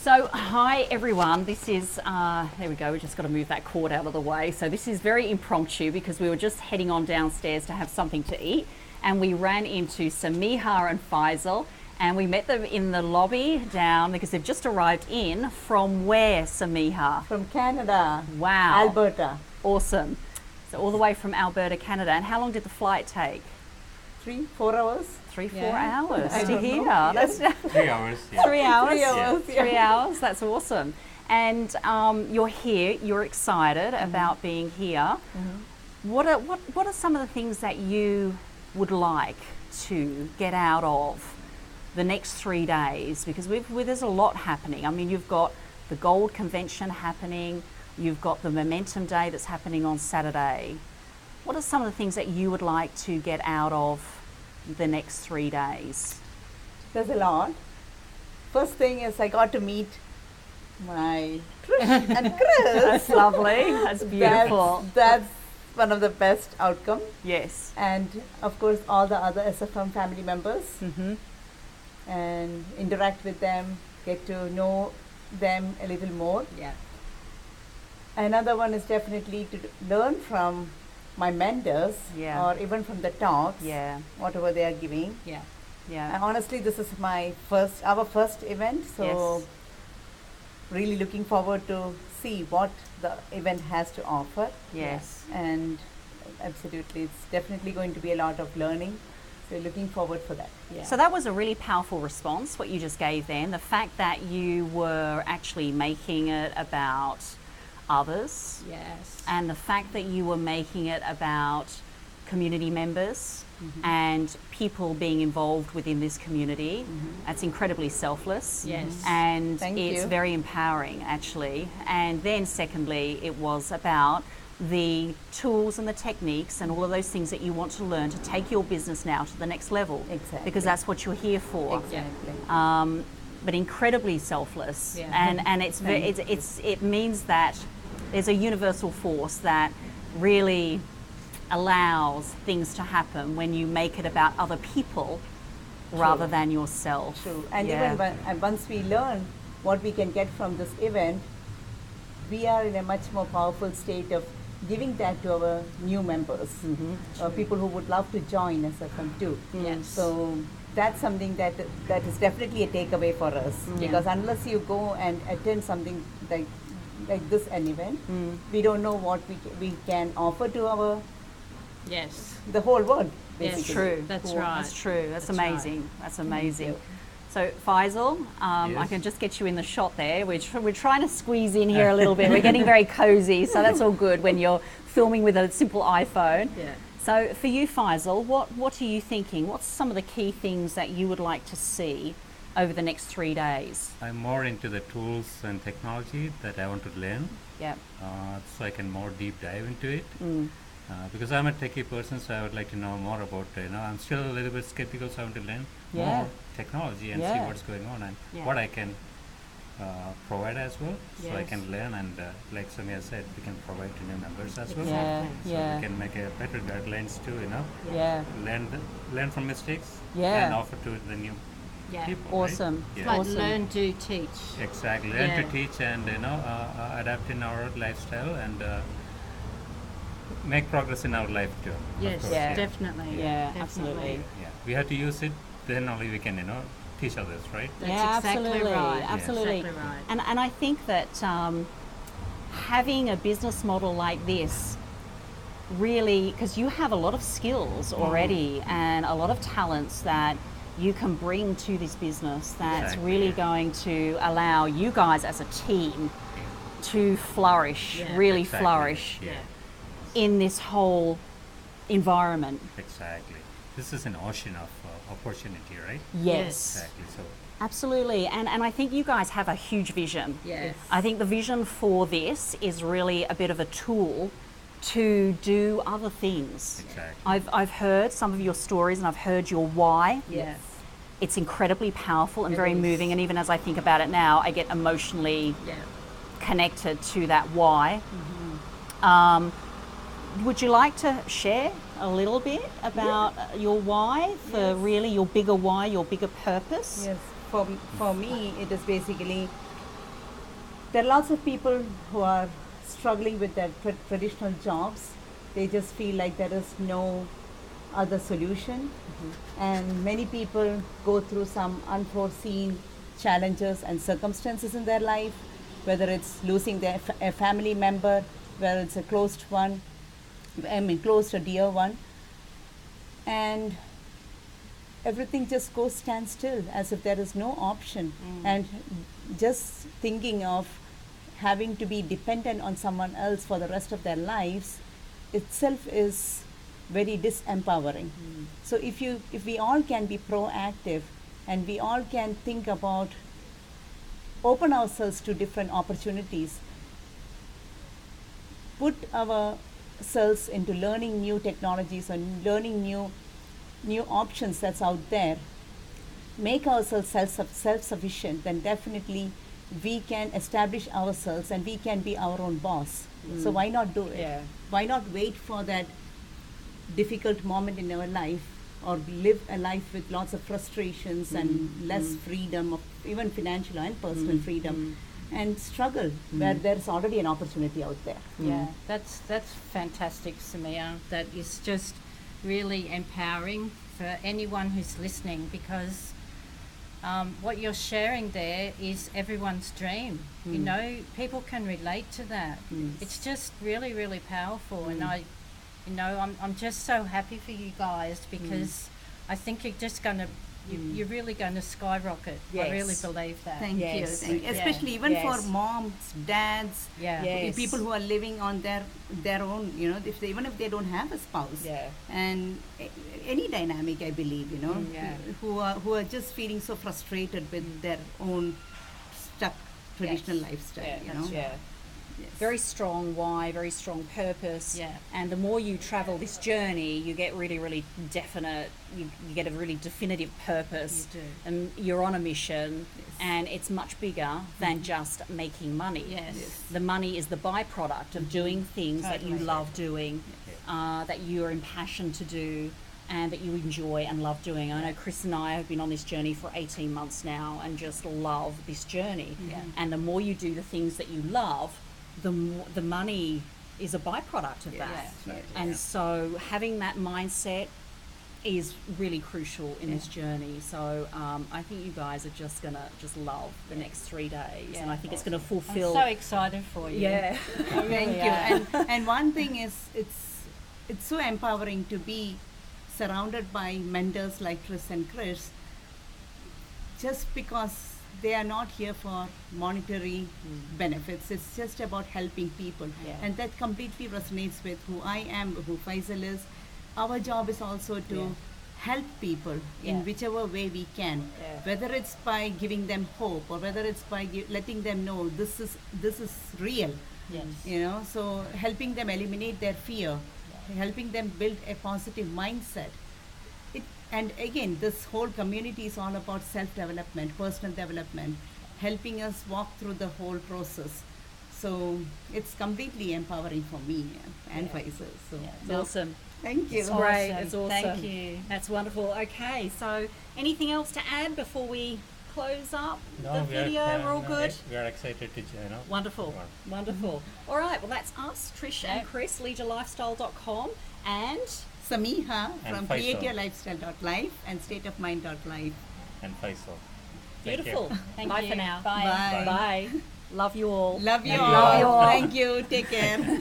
So, hi everyone. This is, there we go, we just got to move that cord out of the way. So, this is very impromptu because we were just heading on downstairs to have something to eat, and we ran into Samiha and Fizal, and we met them in the lobby down because they've just arrived in from where, Samiha? From Canada. Wow. Alberta. Awesome. So, all the way from Alberta, Canada. And how long did the flight take? 3-4 hours. 3-4 hours I to don't here. know. That's 3 hours. Yeah. 3 hours. 3 hours. Yeah. 3 hours. That's awesome. And you're here. You're excited about being here. What are some of the things that you would like to get out of the next 3 days? Because there's a lot happening. I mean, you've got the Gold Convention happening. You've got the Momentum Day that's happening on Saturday. What are some of the things that you would like to get out of the next 3 days? There's a lot. First thing is I got to meet my Trish and Chris. That's lovely. That's beautiful. That's one of the best outcomes. Yes. And of course, all the other SFM family members and interact with them, get to know them a little more. Yeah. Another one is definitely to learn from my mentors Yeah. or even from the talks, Yeah. whatever they are giving. Yeah. And Yeah. honestly, this is our first event, so Yes. really looking forward to see what the event has to offer. Yes. And absolutely, it's definitely going to be a lot of learning. So looking forward for that. Yeah. So that was a really powerful response, what you just gave then. The fact that you were actually making it about others. Yes. And the fact that you were making it about community members and people being involved within this community. That's incredibly selfless. Yes. And Thank it's you. very empowering, actually. And then secondly, it was about the tools and the techniques and all of those things that you want to learn to take your business now to the next level. Exactly. Because that's what you're here for. Exactly. But incredibly selfless. Yeah. And it means that there's a universal force that really allows things to happen when you make it about other people rather than yourself. True. And Yeah. even once we learn what we can get from this event, we are in a much more powerful state of giving that to our new members, people who would love to join SFM too. Yes. So that's something that is definitely a takeaway for us, because unless you go and attend something like this an event, we don't know what we can offer to Yes. the whole world. Yes. Basically. True. That's Cool. right. That's true. That's That's right. amazing. That's amazing. you. So Fizal, I Yes. can just get you in the shot there. We're trying to squeeze in here a little bit. We're getting very cozy, so that's all good when you're filming with a simple iPhone. Yeah. So for you, Fizal, what are you thinking? What's some of the key things that you would like to see over the next 3 days? I'm more into the tools and technology that I want to learn, Yeah. so I can more deep dive into it. Because I'm a techie person, so I would like to know more about. I'm still a little bit skeptical, so I want to learn Yeah. more technology and see Yeah. what's going on and Yeah. what I can provide as well, so I Yes. can learn and, like Samia said, we can provide to new members as well. Yeah. So Yeah. we can make a better guidelines too. Yeah. Learn from mistakes Yeah. and offer to the new Yeah. people. Awesome. Right? It's Yeah. like Awesome. learn, do, teach. Exactly. Learn to Yeah. teach and adapt in our lifestyle and make progress in our life too. of Yes, course, Yeah. definitely. Yeah, Definitely. absolutely. Yeah. We have to use it. Then only we can teach others, right? That's Yeah, exactly absolutely, right. absolutely. Exactly right. And I think that having a business model like this really, because you have a lot of skills already and a lot of talents that you can bring to this business that's Exactly. really going to allow you guys as a team to flourish, Yeah. really Exactly. flourish Yeah. in this whole environment. Exactly. This is an ocean of opportunity, right? Yes. Exactly. So Absolutely, and I think you guys have a huge vision. Yes. I think the vision for this is really a bit of a tool to do other things. exactly. I've heard some of your stories and I've heard your why. Yes. It's incredibly powerful and It very is. moving, and even as I think about it now, I get emotionally Yeah. connected to that why. Would you like to share a little bit about your why, for really your bigger why, your bigger purpose? Yes, for me, it is basically There are lots of people who are struggling with their traditional jobs. They just feel like there is no other solution, and many people go through some unforeseen challenges and circumstances in their life, whether it's losing a family member, whether it's a close one, close or dear one, and everything just goes stand still as if there is no option. And just thinking of having to be dependent on someone else for the rest of their lives itself is very disempowering. So if we all can be proactive and we all can think about open ourselves to different opportunities, put ourselves into learning new technologies and learning new options that's out there, make ourselves self-sufficient, then definitely we can establish ourselves and we can be our own boss. So why not do it? Yeah. Why not wait for that difficult moment in our life, or live a life with lots of frustrations and less freedom, of even financial and personal freedom, and struggle where there's already an opportunity out there. Yeah, that's fantastic, Samiha. That is just really empowering for anyone who's listening, because what you're sharing there is everyone's dream. You know, people can relate to that. It's just really, really powerful, and I'm just so happy for you guys, because I think you're just going to, you're really going to skyrocket. I really Yes. believe that. Thank Yes. you. Thank you. Yeah. Especially even Yes. for moms, dads, Yeah. Yes. people who are living on their own, even if they don't have a spouse. Yeah. And any dynamic, I believe, Yeah. who are just feeling so frustrated with their own stuck traditional lifestyle, Yeah. Yes. Very strong why, very strong purpose. Yeah. And the more you travel this journey, you get really, really definite, you get a really definitive purpose. You do. And you're on a mission, and it's much bigger than just making money. Yes. The money is the byproduct of doing things that you Totally. love doing, that you're impassioned to do, and that you enjoy and love doing. I know Chris and I have been on this journey for 18 months now and just love this journey. Yeah. And the more you do the things that you love, the money is a byproduct of that. Exactly, And yeah. so having that mindset is really crucial in this journey. So I think you guys are just gonna love the next 3 days, and I think it's gonna I'm fulfill. so excited for you. Yeah. Thank you. And one thing is, it's so empowering to be surrounded by mentors like Trish and Chris, just because they are not here for monetary benefits. It's just about helping people. Yeah. And that completely resonates with who I am, who Fizal is. Our job is also to help people in Yeah. whichever way we can, Yeah. whether it's by giving them hope, or whether it's by letting them know this is real. Yes. So helping them eliminate their fear, helping them build a positive mindset. And again, this whole community is all about self-development, personal development, helping us walk through the whole process. So it's completely empowering for me and Faisal. So It's awesome. thank you. It's great. Awesome. It's awesome. Thank you. That's wonderful. Okay, so anything else to add before we close up the video? We're all good? We are excited to, Wonderful. Wonderful. All right, well, that's us, Trish and Chris, leaderlifestyle.com, and Samiha And from Faisal. createyourlifestyle.life and stateofmind.life. and Faisal. Thank you. beautiful. Thank Bye you. for now. Bye. Bye. Bye. Love you all. Love you Love you all. all. Thank you. Take care.